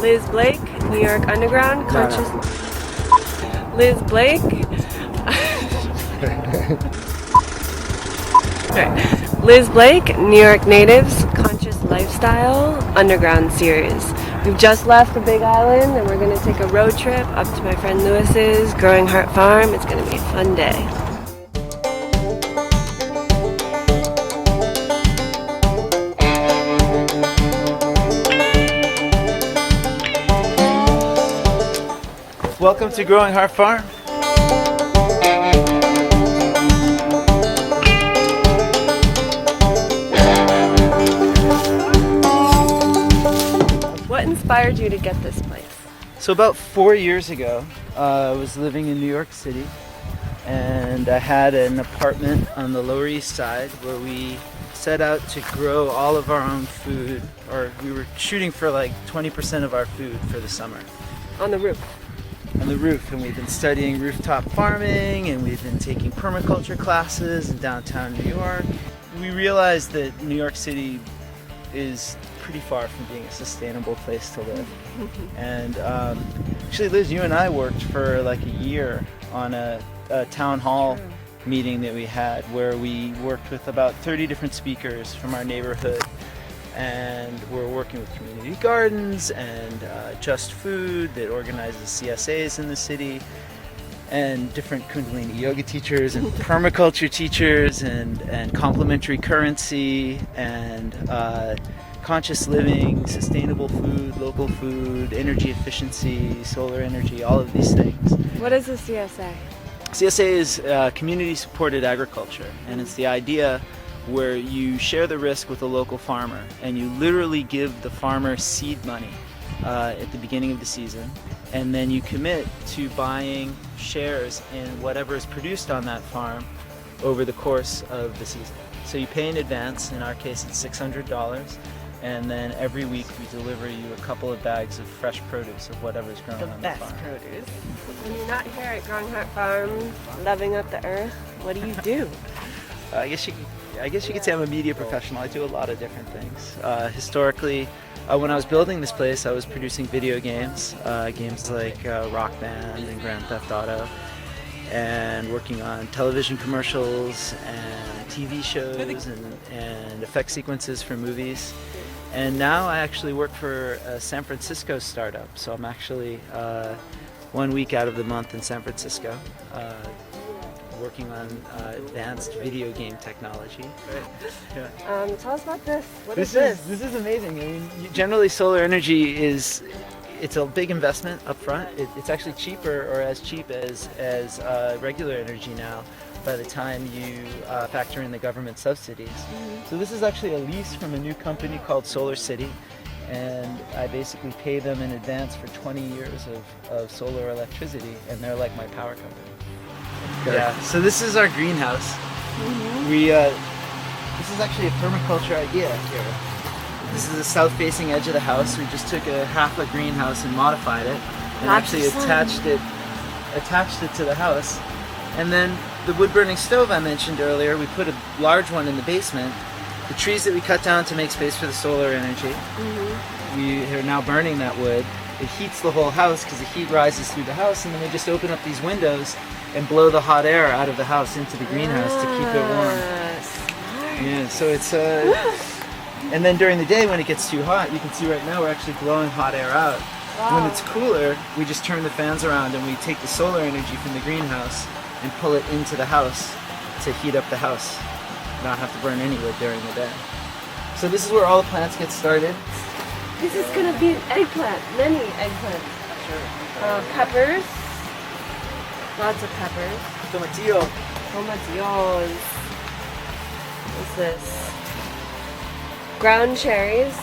Liz Blake, New York Underground, conscious. Liz Blake. Right. Liz Blake, New York Natives, Conscious Lifestyle, Underground Series. We've just left the Big Island and we're going to take a road trip up to my friend Lewis's Growing Heart Farm. It's going to be a fun day. Welcome to Growing Heart Farm. What inspired you to get this place? So about 4 years ago, I was living in New York City and I had an apartment on the Lower East Side where we set out to grow all of our own food, or we were shooting for like 20% of our food for the summer. On the roof. On the roof, and we've been studying rooftop farming and we've been taking permaculture classes in downtown New York. We realized that New York City is pretty far from being a sustainable place to live. And actually, Liz, you and I worked for like a year on a town hall meeting that we had where we worked with about 30 different speakers from our neighborhood, and we're working with community gardens and Just Food that organizes CSAs in the city, and different Kundalini yoga teachers and permaculture teachers and complementary currency and conscious living, sustainable food, local food, energy efficiency, solar energy, all of these things. What is a CSA? CSA is community supported agriculture, and it's the idea where you share the risk with a local farmer and you literally give the farmer seed money at the beginning of the season, and then you commit to buying shares in whatever is produced on that farm over the course of the season. So you pay in advance, in our case it's $600, and then every week we deliver you a couple of bags of fresh produce of whatever's grown on the farm. The best produce. When you're not here at Growing Heart Farm, loving up the earth, what do you do? I guess you could say I'm a media professional. I do a lot of different things. Historically, when I was building this place, I was producing video games, games like Rock Band and Grand Theft Auto, and working on television commercials and TV shows and effect sequences for movies. And now I actually work for a San Francisco startup, so I'm actually 1 week out of the month in San Francisco, working on advanced video game technology. Right? Yeah. Tell us about this. What is this? This is amazing. I mean, generally solar energy it's a big investment up front. It's actually cheaper, or as cheap as regular energy now, by the time you factor in the government subsidies. So this is actually a lease from a new company called Solar City, and I basically pay them in advance for 20 years of solar electricity, and they're like my power company. Okay. Yeah, so this is our greenhouse. This is actually a permaculture idea here. This is the south-facing edge of the house. We just took half a greenhouse and modified it, and actually attached it to the house. And then the wood-burning stove I mentioned earlier, we put a large one in the basement. The trees that we cut down to make space for the solar energy, we are now burning that wood. It heats the whole house because the heat rises through the house, and then we just open up these windows and blow the hot air out of the house into the greenhouse to keep it warm. Yeah, so it's and then during the day when it gets too hot, you can see right now we're actually blowing hot air out. Wow. When it's cooler, we just turn the fans around and we take the solar energy from the greenhouse and pull it into the house to heat up the house. Not have to burn any wood during the day. So this is where all the plants get started. This is going to be an eggplant, many eggplants. Sure. Peppers, lots of peppers. Tomatillo. Tomatillos. What's this? Ground cherries. Oh,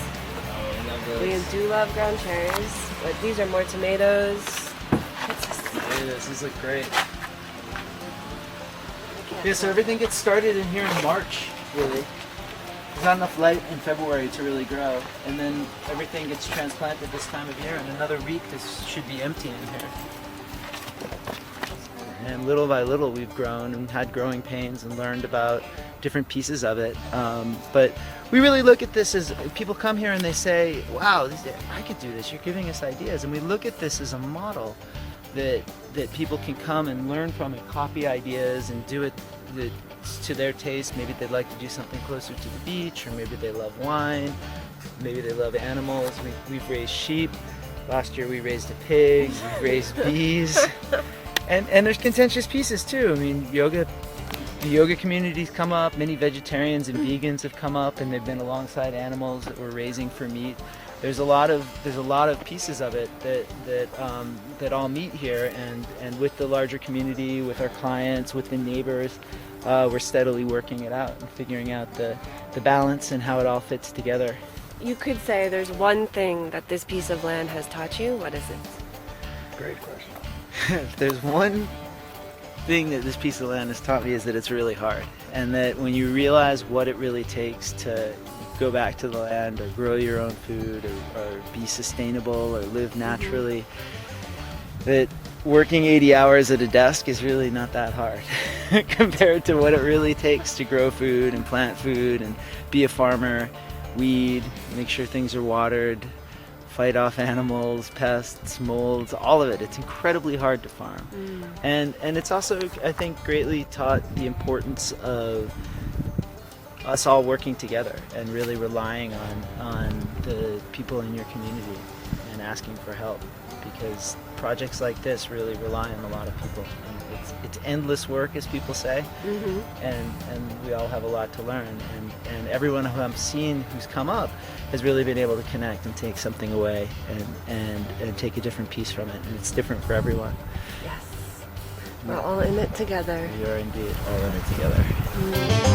I love those. We do love ground cherries, but these are more tomatoes. What's this? Tomatoes, these look great. Yeah, so everything gets started in here in March, really. There's not enough light in February to really grow, and then everything gets transplanted this time of year. In another week, this should be empty in here. And little by little, we've grown and had growing pains and learned about different pieces of it. But we really look at this as people come here and they say, wow, I could do this, you're giving us ideas. And we look at this as a model that people can come and learn from and copy ideas and do it to their taste. Maybe they'd like to do something closer to the beach, or maybe they love wine, maybe they love animals. We've raised sheep. Last year we raised a pig, we've raised bees. And there's contentious pieces too. I mean, the yoga communities come up, many vegetarians and vegans have come up, and they've been alongside animals that we're raising for meat. There's a lot of pieces of it that all meet here, and with the larger community, with our clients, with the neighbors, we're steadily working it out and figuring out the balance and how it all fits together. You could say there's one thing that this piece of land has taught you. What is it? Great question. If there's one thing that this piece of land has taught me, is that it's really hard, and that when you realize what it really takes to go back to the land or grow your own food or be sustainable or live naturally, that working 80 hours at a desk is really not that hard compared to what it really takes to grow food and plant food and be a farmer, weed, make sure things are watered, fight off animals, pests, molds, all of it. It's incredibly hard to farm. And it's also, I think, greatly taught the importance of us all working together and really relying on the people in your community and asking for help, because projects like this really rely on a lot of people. And it's endless work, as people say, and we all have a lot to learn. And everyone who I'm seeing who's come up has really been able to connect and take something away and take a different piece from it. And it's different for everyone. Yes. We're all in it together. We are indeed all in it together.